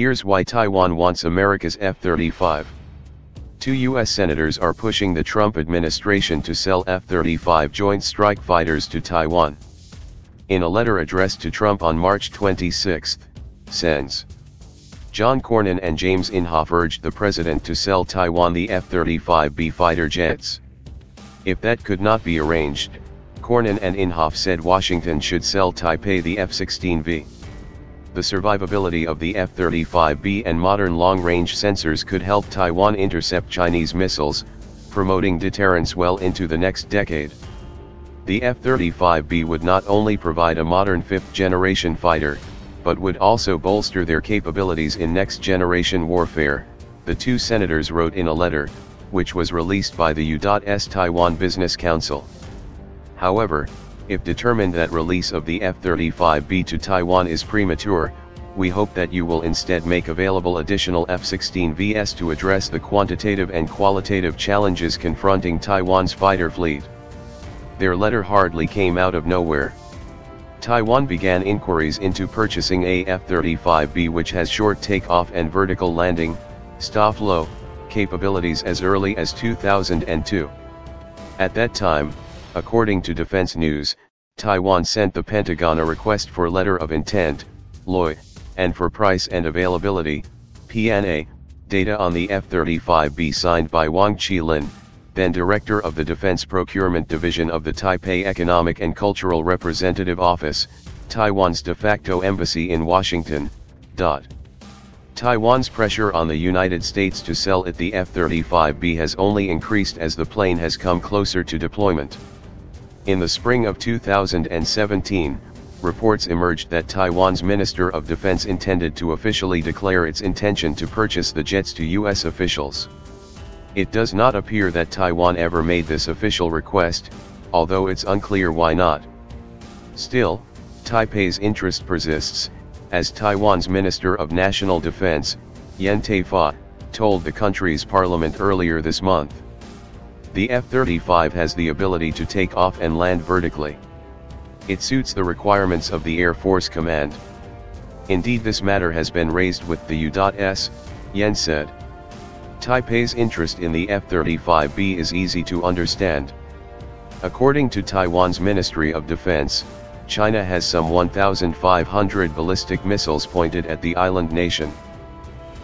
Here's why Taiwan wants America's F-35. Two U.S. senators are pushing the Trump administration to sell F-35 Joint Strike Fighters to Taiwan. In a letter addressed to Trump on March 26, Sens. John Cornyn and James Inhofe urged the president to sell Taiwan the F-35B fighter jets. If that could not be arranged, Cornyn and Inhofe said Washington should sell Taipei the F-16V. The survivability of the F-35B and modern long-range sensors could help Taiwan intercept Chinese missiles, promoting deterrence well into the next decade. The F-35B would not only provide a modern fifth-generation fighter, but would also bolster their capabilities in next-generation warfare, the two senators wrote in a letter, which was released by the U.S. Taiwan Business Council. However, if determined that release of the F-35B to Taiwan is premature, we hope that you will instead make available additional F-16Vs to address the quantitative and qualitative challenges confronting Taiwan's fighter fleet. Their letter hardly came out of nowhere. Taiwan began inquiries into purchasing a F-35B which has short takeoff and vertical landing, stop-low, capabilities as early as 2002. At that time, according to Defense News, Taiwan sent the Pentagon a request for letter of intent, LOI, and for price and availability, PNA, data on the F-35B signed by Wang Qilin, then director of the Defense Procurement Division of the Taipei Economic and Cultural Representative Office, Taiwan's de facto embassy in Washington. Taiwan's pressure on the United States to sell it the F-35B has only increased as the plane has come closer to deployment. In the spring of 2017, reports emerged that Taiwan's Minister of Defense intended to officially declare its intention to purchase the jets to U.S. officials. It does not appear that Taiwan ever made this official request, although it's unclear why not. Still, Taipei's interest persists, as Taiwan's Minister of National Defense, Yen Taifa, told the country's parliament earlier this month. The F-35 has the ability to take off and land vertically. It suits the requirements of the Air Force Command. Indeed, this matter has been raised with the U.S., Yen said. Taipei's interest in the F-35B is easy to understand. According to Taiwan's Ministry of Defense, China has some 1,500 ballistic missiles pointed at the island nation.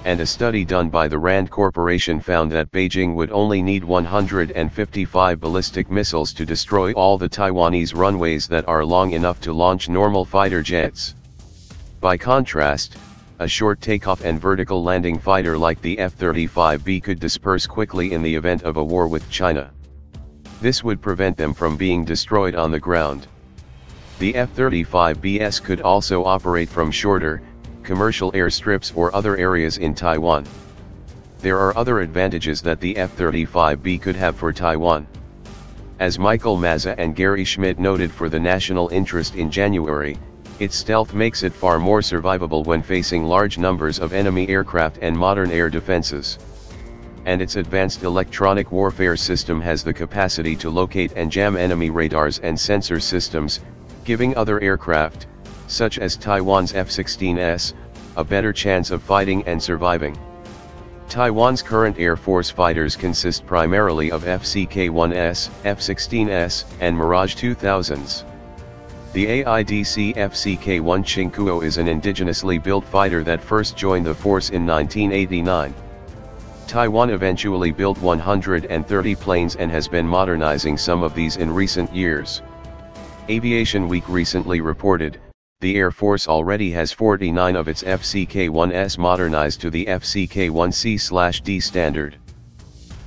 And a study done by the RAND Corporation found that Beijing would only need 155 ballistic missiles to destroy all the Taiwanese runways that are long enough to launch normal fighter jets. By contrast, a short takeoff and vertical landing fighter like the F-35B could disperse quickly in the event of a war with China. This would prevent them from being destroyed on the ground. The F-35Bs could also operate from shorter, commercial airstrips or other areas in Taiwan. There are other advantages that the F-35B could have for Taiwan. As Michael Mazza and Gary Schmidt noted for the National Interest in January, its stealth makes it far more survivable when facing large numbers of enemy aircraft and modern air defenses. And its advanced electronic warfare system has the capacity to locate and jam enemy radars and sensor systems, giving other aircraft, such as Taiwan's F-16s, a better chance of fighting and surviving. Taiwan's current Air Force fighters consist primarily of FCK-1S, F-16s, and Mirage 2000s. The AIDC FCK-1 Chinkuo is an indigenously built fighter that first joined the force in 1989. Taiwan eventually built 130 planes and has been modernizing some of these in recent years. Aviation Week recently reported, the Air Force already has 49 of its FCK-1S modernized to the FCK-1C/D standard.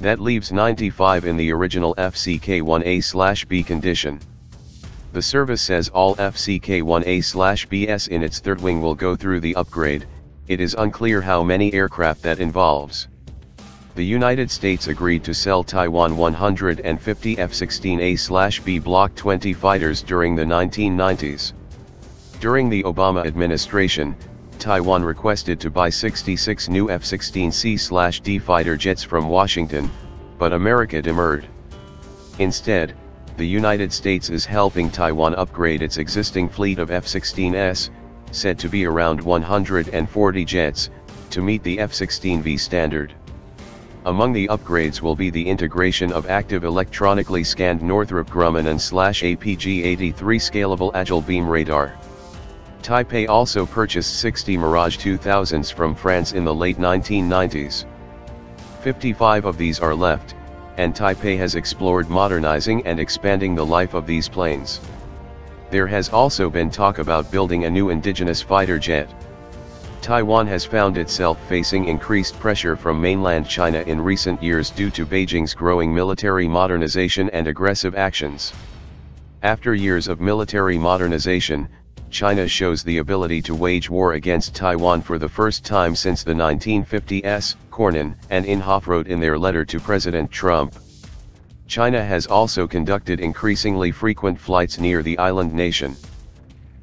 That leaves 95 in the original FCK-1A/B condition. The service says all FCK-1A/Bs in its third wing will go through the upgrade. It is unclear how many aircraft that involves. The United States agreed to sell Taiwan 150 F-16A/B Block 20 fighters during the 1990s. During the Obama administration, Taiwan requested to buy 66 new F-16C/D fighter jets from Washington, but America demurred. Instead, the United States is helping Taiwan upgrade its existing fleet of F-16s, said to be around 140 jets, to meet the F-16V standard. Among the upgrades will be the integration of active electronically scanned Northrop Grumman and /APG-83 scalable agile beam radar. Taipei also purchased 60 Mirage 2000s from France in the late 1990s. 55 of these are left, and Taipei has explored modernizing and expanding the life of these planes. There has also been talk about building a new indigenous fighter jet. Taiwan has found itself facing increased pressure from mainland China in recent years due to Beijing's growing military modernization and aggressive actions. After years of military modernization, China shows the ability to wage war against Taiwan for the first time since the 1950s, Cornyn and Inhofe wrote in their letter to President Trump. China has also conducted increasingly frequent flights near the island nation.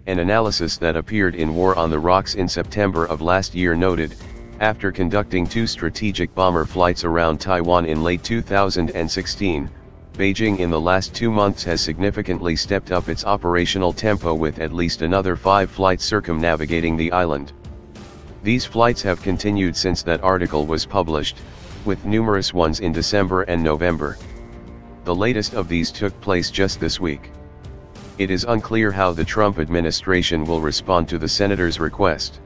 An analysis that appeared in War on the Rocks in September of last year noted, after conducting 2 strategic bomber flights around Taiwan in late 2016, Beijing in the last 2 months has significantly stepped up its operational tempo with at least another 5 flights circumnavigating the island. These flights have continued since that article was published, with numerous ones in December and November. The latest of these took place just this week. It is unclear how the Trump administration will respond to the senator's request.